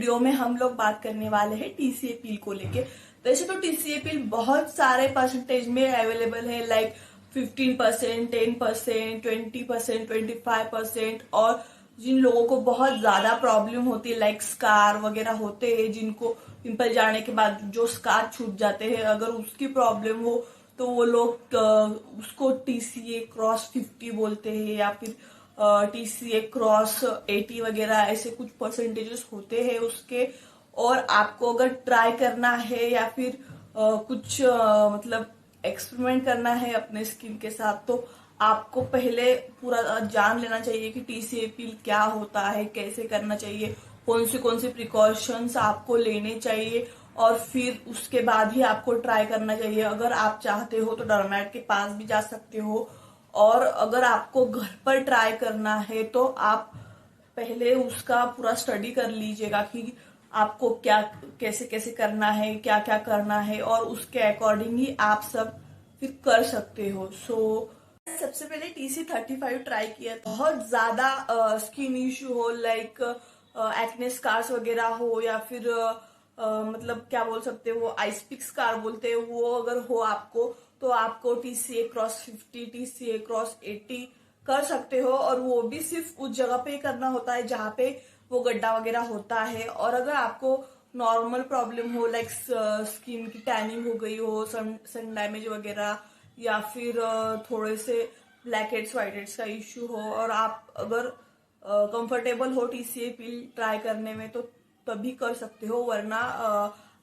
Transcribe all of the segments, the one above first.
Video में हम लोग बात करने वाले हैं टीसीए पील को लेके। वैसे तो टीसीए पील बहुत सारे परसेंटेज में अवेलेबल है, लाइक 15%, 10%, 20%, 25%। और जिन लोगों को बहुत ज्यादा प्रॉब्लम होती है, लाइक स्कार वगैरह होते हैं, जिनको पिंपल जाने के बाद जो स्कार छूट जाते हैं, अगर उसकी प्रॉब्लम हो तो वो लोग उसको टीसीए क्रॉस 50 बोलते हैं, या फिर टीसीए क्रॉस 80 वगैरह, ऐसे कुछ परसेंटेजेस होते हैं उसके। और आपको अगर ट्राई करना है या फिर कुछ मतलब एक्सपेरिमेंट करना है अपने स्किन के साथ, तो आपको पहले पूरा जान लेना चाहिए कि टीसीए पील क्या होता है, कैसे करना चाहिए, कौन से प्रिकॉशंस आपको लेने चाहिए, और फिर उसके बाद ही आपको ट्राई करना चाहिए। अगर आप चाहते हो तो डर्मेट के पास भी जा सकते हो, और अगर आपको घर पर ट्राई करना है तो आप पहले उसका पूरा स्टडी कर लीजिएगा कि आपको क्या कैसे कैसे करना है, क्या क्या करना है, और उसके अकॉर्डिंग ही आप सब फिर कर सकते हो। सबसे पहले TC35 ट्राई किया। बहुत ज्यादा स्किन इश्यू हो, लाइक एक्ने स्कार्स वगैरह हो, या फिर मतलब क्या बोल सकते हो, आइसपिक स्कार बोलते हैं, वो अगर हो आपको, तो आपको TCA क्रॉस 50, TCA क्रॉस 80 कर सकते हो। और वो भी सिर्फ उस जगह पे करना होता है जहाँ पे वो गड्ढा वगैरह होता है। और अगर आपको नॉर्मल प्रॉब्लम हो, लाइक स्किन की टैनिंग हो गई हो, सन डैमेज वगैरह, या फिर थोड़े से ब्लैक हेड्स व्हाइट हेड्स का इश्यू हो, और आप अगर कंफर्टेबल हो टीसीए पील ट्राई करने में, तो तभी कर सकते हो। वरना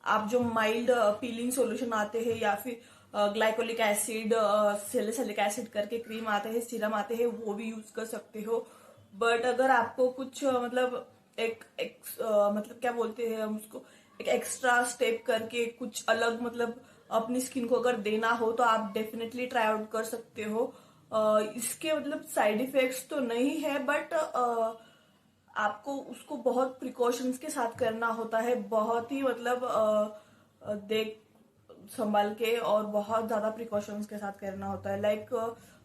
आप जो माइल्ड पीलिंग सॉल्यूशन आते हैं, या फिर ग्लाइकोलिक एसिड, सैलिसिलिक एसिड करके क्रीम आते हैं, सीरम आते हैं, वो भी यूज कर सकते हो। बट अगर आपको कुछ मतलब मतलब क्या बोलते हैं हम उसको, एक एक्स्ट्रा स्टेप करके कुछ अलग मतलब अपनी स्किन को अगर देना हो, तो आप डेफिनेटली ट्राई आउट कर सकते हो। इसके मतलब साइड इफेक्ट्स तो नहीं है, बट आपको उसको बहुत प्रिकॉशंस के साथ करना होता है, बहुत ही मतलब देख संभाल के, और बहुत ज्यादा प्रिकॉशंस के साथ करना होता है। लाइक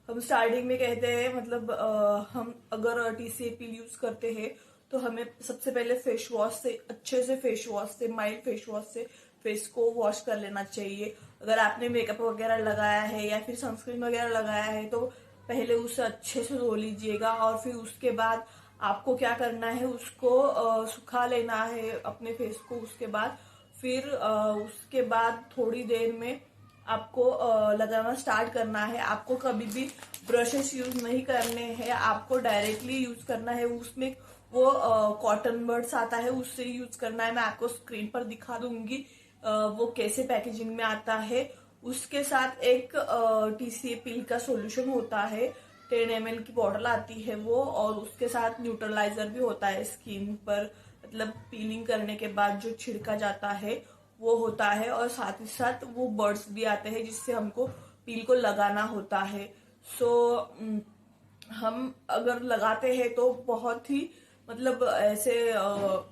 हम स्टार्टिंग में कहते हैं, मतलब हम अगर टीसीए पील यूज करते हैं तो हमें सबसे पहले फेस वॉश से, अच्छे से फेस वॉश से, माइल्ड फेस वॉश से फेस को वॉश कर लेना चाहिए। अगर आपने मेकअप वगैरह लगाया है या फिर सनस्क्रीन वगैरह लगाया है, तो पहले उसे अच्छे से धो लीजिएगा। और फिर उसके बाद आपको क्या करना है, उसको सुखा लेना है अपने फेस को। उसके बाद फिर उसके बाद थोड़ी देर में आपको लगाना स्टार्ट करना है। आपको कभी भी ब्रशेस यूज नहीं करने हैं, आपको डायरेक्टली यूज करना है। उसमें वो कॉटन बड्स आता है, उससे यूज करना है। मैं आपको स्क्रीन पर दिखा दूंगी वो कैसे पैकेजिंग में आता है। उसके साथ एक टीसीए पील का सॉल्यूशन होता है, 10 ml की बॉटल आती है वो, और उसके साथ न्यूट्रलाइजर भी होता है स्किन पर, मतलब पीलिंग करने के बाद जो छिड़का जाता है वो होता है। और साथ ही साथ वो बर्ड्स भी आते हैं जिससे हमको पील को लगाना होता है। सो हम अगर लगाते हैं तो बहुत ही मतलब ऐसे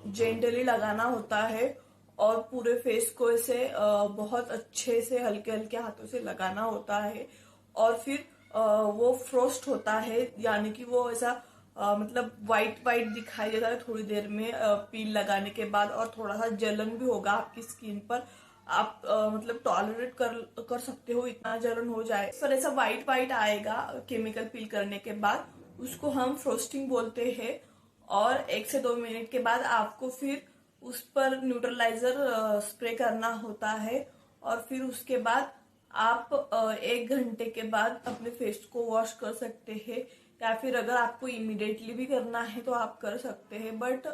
जेंटली लगाना होता है, और पूरे फेस को ऐसे बहुत अच्छे से हल्के हल्के हाथों से लगाना होता है। और फिर वो फ्रोस्ट होता है, यानी कि वो ऐसा मतलब वाइट वाइट दिखाई देता है थोड़ी देर में पील लगाने के बाद। और थोड़ा सा जलन भी होगा आपकी स्किन पर, आप मतलब टॉलरेट कर सकते हो, इतना जलन हो जाए। पर ऐसा वाइट वाइट आएगा केमिकल पील करने के बाद, उसको हम फ्रोस्टिंग बोलते हैं। और 1 से 2 मिनट के बाद आपको फिर उस पर न्यूट्रलाइजर स्प्रे करना होता है। और फिर उसके बाद आप 1 घंटे के बाद अपने फेस को वॉश कर सकते हैं, या फिर अगर आपको इमिडिएटली भी करना है तो आप कर सकते हैं। बट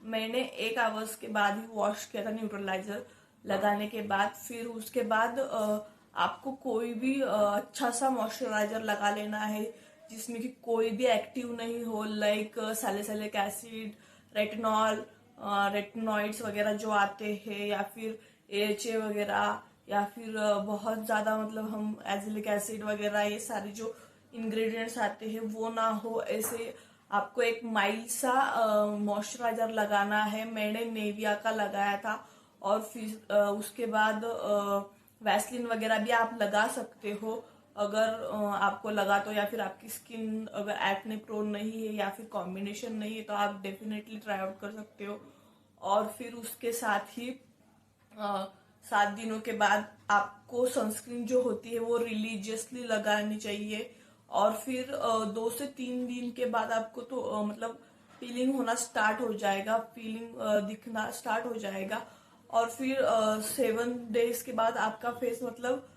मैंने 1 आवर्स के बाद ही वॉश किया था न्यूट्रलाइजर लगाने के बाद। फिर उसके बाद आपको कोई भी अच्छा सा मॉइस्चराइजर लगा लेना है जिसमें कि कोई भी एक्टिव नहीं हो, like salicylic acid, retinol, retinoids वगैरह जो आते हैं, या फिर AHA वगैरह, या फिर बहुत ज्यादा मतलब हम एजिलिक एसिड वगैरह, ये सारे जो इंग्रेडिएंट्स आते हैं वो ना हो। ऐसे आपको एक माइल्ड सा मॉइस्चराइजर लगाना है। मैंने नेविया का लगाया था। और फिर उसके बाद वैसलीन वगैरह भी आप लगा सकते हो अगर आपको लगा तो, या फिर आपकी स्किन अगर एक्ने प्रोन नहीं है या फिर कॉम्बिनेशन नहीं है, तो आप डेफिनेटली ट्राई आउट कर सकते हो। और फिर उसके साथ ही 7 दिनों के बाद आपको सनस्क्रीन जो होती है वो रिलीजियसली लगानी चाहिए। और फिर 2 से 3 दिन के बाद आपको तो मतलब पीलिंग होना स्टार्ट हो जाएगा, पीलिंग दिखना स्टार्ट हो जाएगा। और फिर 7 डेज के बाद आपका फेस मतलब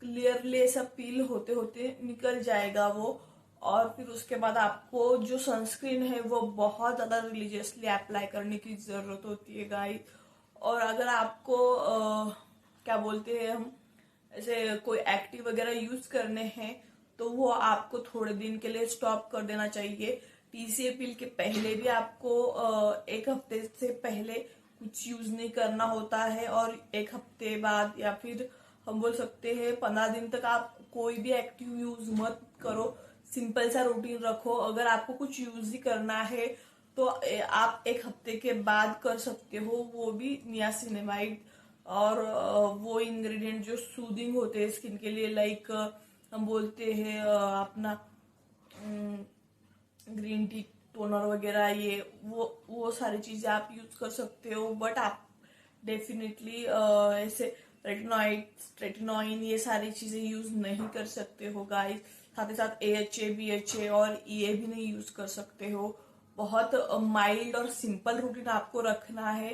क्लियरली ऐसा पील होते होते निकल जाएगा वो। और फिर उसके बाद आपको जो सनस्क्रीन है वो बहुत ज्यादा रिलीजियसली अप्लाई करने की जरूरत होती है गाइस। और अगर आपको क्या बोलते हैं हम, ऐसे कोई एक्टिव वगैरह यूज करने हैं तो वो आपको थोड़े दिन के लिए स्टॉप कर देना चाहिए। टीसीए पील के पहले भी आपको 1 हफ्ते से पहले कुछ यूज नहीं करना होता है, और 1 हफ्ते बाद या फिर हम बोल सकते हैं 15 दिन तक आप कोई भी एक्टिव यूज मत करो। सिंपल सा रूटीन रखो। अगर आपको कुछ यूज ही करना है तो आप 1 हफ्ते के बाद कर सकते हो, वो भी नियासिनेमाइड और वो इंग्रेडिएंट जो सूदिंग होते हैं स्किन के लिए, लाइक हम बोलते हैं अपना ग्रीन टी टोनर वगैरह, ये वो सारी चीजें आप यूज कर सकते हो। बट आप डेफिनेटली ऐसे रेटिनॉइन ये सारी चीजें यूज नहीं कर सकते हो गाइस। साथ ही साथ AHA BHA और EA भी नहीं यूज कर सकते हो। बहुत माइल्ड और सिंपल रूटीन आपको रखना है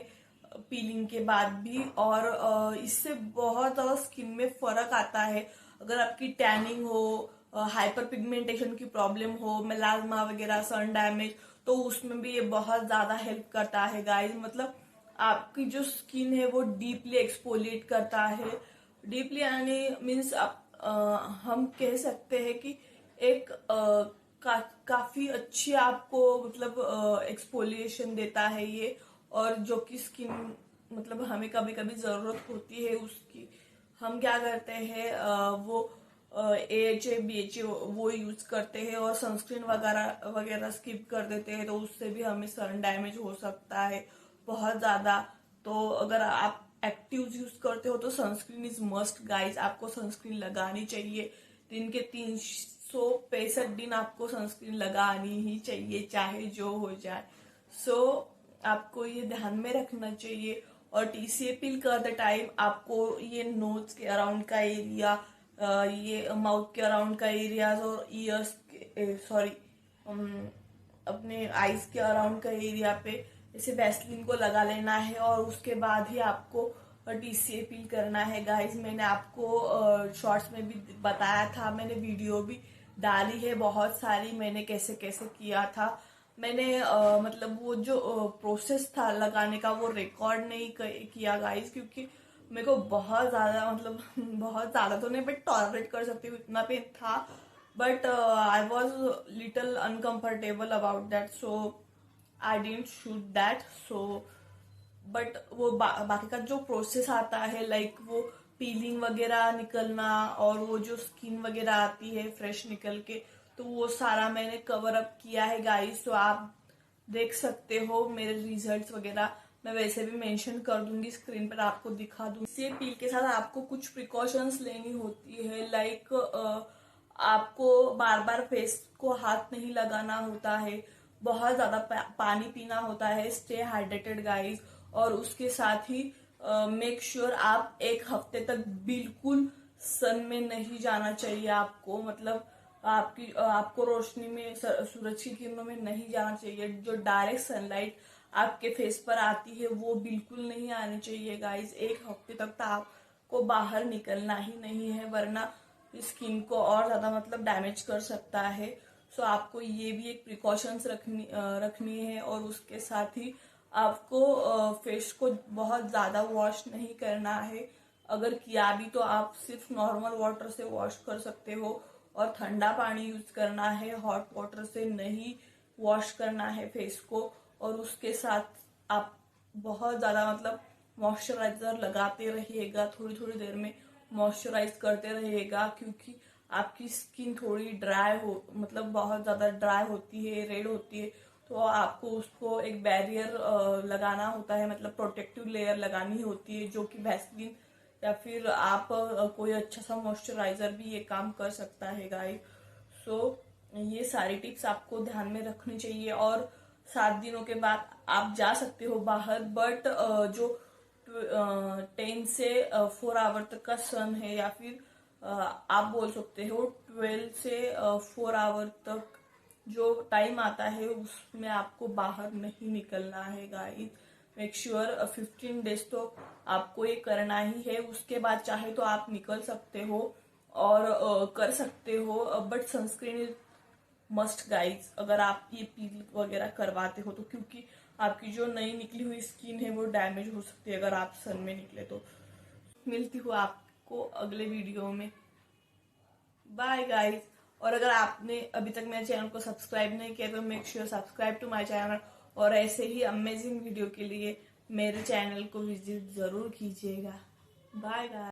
पीलिंग के बाद भी। और इससे बहुत ज्यादा स्किन में फर्क आता है। अगर आपकी टैनिंग हो, हाइपर पिगमेंटेशन की प्रॉब्लम हो, मेलाज्मा वगैरह, सन डैमेज, तो उसमें भी ये बहुत ज्यादा हेल्प करता है गाइस। मतलब आपकी जो स्किन है वो डीपली एक्सफोलिएट करता है। डीपली यानी मीन्स आप हम कह सकते हैं कि एक काफी अच्छी आपको मतलब एक्सफोलिएशन देता है ये। और जो कि स्किन मतलब हमें कभी कभी जरूरत होती है उसकी, हम क्या करते हैं वो AHA BHA वो यूज करते हैं और सनस्क्रीन वगैरह वगैरह स्किप कर देते हैं, तो उससे भी हमें सन डैमेज हो सकता है बहुत ज्यादा। तो अगर आप एक्टिव यूज करते हो तो सनस्क्रीन इज मस्ट गाइस, आपको सनस्क्रीन लगानी चाहिए। दिन के 365 दिन आपको सनस्क्रीन लगानी ही चाहिए, चाहे जो हो जाए। सो आपको ये ध्यान में रखना चाहिए। और टीसीए पील करते टाइम आपको ये नोज के अराउंड का एरिया, ये माउथ के अराउंड का एरियाज और ईयर्स सॉरी अपने आईज के अराउंड का एरिया पे इसे वैसलीन को लगा लेना है। और उसके बाद ही आपको टीसीए पील करना है गाइस। मैंने आपको शॉर्ट्स में भी बताया था, मैंने वीडियो भी डाली है बहुत सारी, मैंने कैसे कैसे किया था। मैंने मतलब वो जो प्रोसेस था लगाने का वो रिकॉर्ड नहीं किया गाइस, क्योंकि मेरे को बहुत ज्यादा मतलब बहुत ज्यादा तो नहीं बट टॉलरेट कर सकती हूँ इतना पेन था। But I was little uncomfortable about that, so I didn't shoot that. So but वो बाकी का जो प्रोसेस आता है, लाइक वो पीलिंग वगैरह निकलना और वो जो स्किन वगैरह आती है फ्रेश निकल के, तो वो सारा मैंने कवर अप किया है गाइस। तो आप देख सकते हो मेरे रिजल्ट्स वगैरह, मैं वैसे भी मेंशन कर दूंगी स्क्रीन पर, आपको दिखा दूंगी। इसी पील के साथ आपको कुछ प्रिकॉशंस लेनी होती है, लाइक आपको बार बार फेस को हाथ नहीं लगाना होता है, बहुत ज्यादा पानी पीना होता है, स्टे हाइड्रेटेड गाइस। और उसके साथ ही मेक श्योर आप 1 हफ्ते तक बिल्कुल सन में नहीं जाना चाहिए आपको। मतलब आपको रोशनी में सूरज की किरणों में नहीं जाना चाहिए। जो डायरेक्ट सनलाइट आपके फेस पर आती है वो बिल्कुल नहीं आनी चाहिए गाइस। 1 हफ्ते तक तो आपको बाहर निकलना ही नहीं है, वरना स्किन को और ज्यादा मतलब डैमेज कर सकता है। सो आपको ये भी एक प्रिकॉशंस रखनी है। और उसके साथ ही आपको फेस को बहुत ज्यादा वॉश नहीं करना है। अगर किया भी तो आप सिर्फ नॉर्मल वाटर से वॉश कर सकते हो, और ठंडा पानी यूज करना है, हॉट वाटर से नहीं वॉश करना है फेस को। और उसके साथ आप बहुत ज्यादा मतलब मॉइस्चराइजर लगाते रहिएगा, थोड़ी थोड़ी देर में मॉइस्चराइज करते रहिएगा, क्योंकि आपकी स्किन थोड़ी ड्राई हो मतलब बहुत ज्यादा ड्राई होती है, रेड होती है, तो आपको उसको एक बैरियर लगाना होता है, मतलब प्रोटेक्टिव लेयर लगानी होती है, जो कि वैसलीन या फिर आप कोई अच्छा सा मॉइस्चराइजर भी ये काम कर सकता है गाइस। सो ये सारी टिप्स आपको ध्यान में रखनी चाहिए। और 7 दिनों के बाद आप जा सकते हो बाहर, बट जो 10 से 4 आवर तक का सन है, या फिर आप बोल सकते हो 12 से 4 आवर तक जो टाइम आता है उसमें आपको बाहर नहीं निकलना है गाइस। मेक श्योर 15 डेज तो आपको ये करना ही है। उसके बाद चाहे तो आप निकल सकते हो और कर सकते हो, but sunscreen is must guys अगर आप ये पील वगैरह करवाते हो तो, क्योंकि आपकी जो नई निकली हुई स्किन है वो डैमेज हो सकती है अगर आप सन में निकले तो। मिलती हूँ आपको अगले वीडियो में। Bye guys. और अगर आपने अभी तक मेरे चैनल को सब्सक्राइब नहीं किया तो make sure subscribe to my channel, और ऐसे ही अमेजिंग वीडियो के लिए मेरे चैनल को विजिट जरूर कीजिएगा। Bye guys.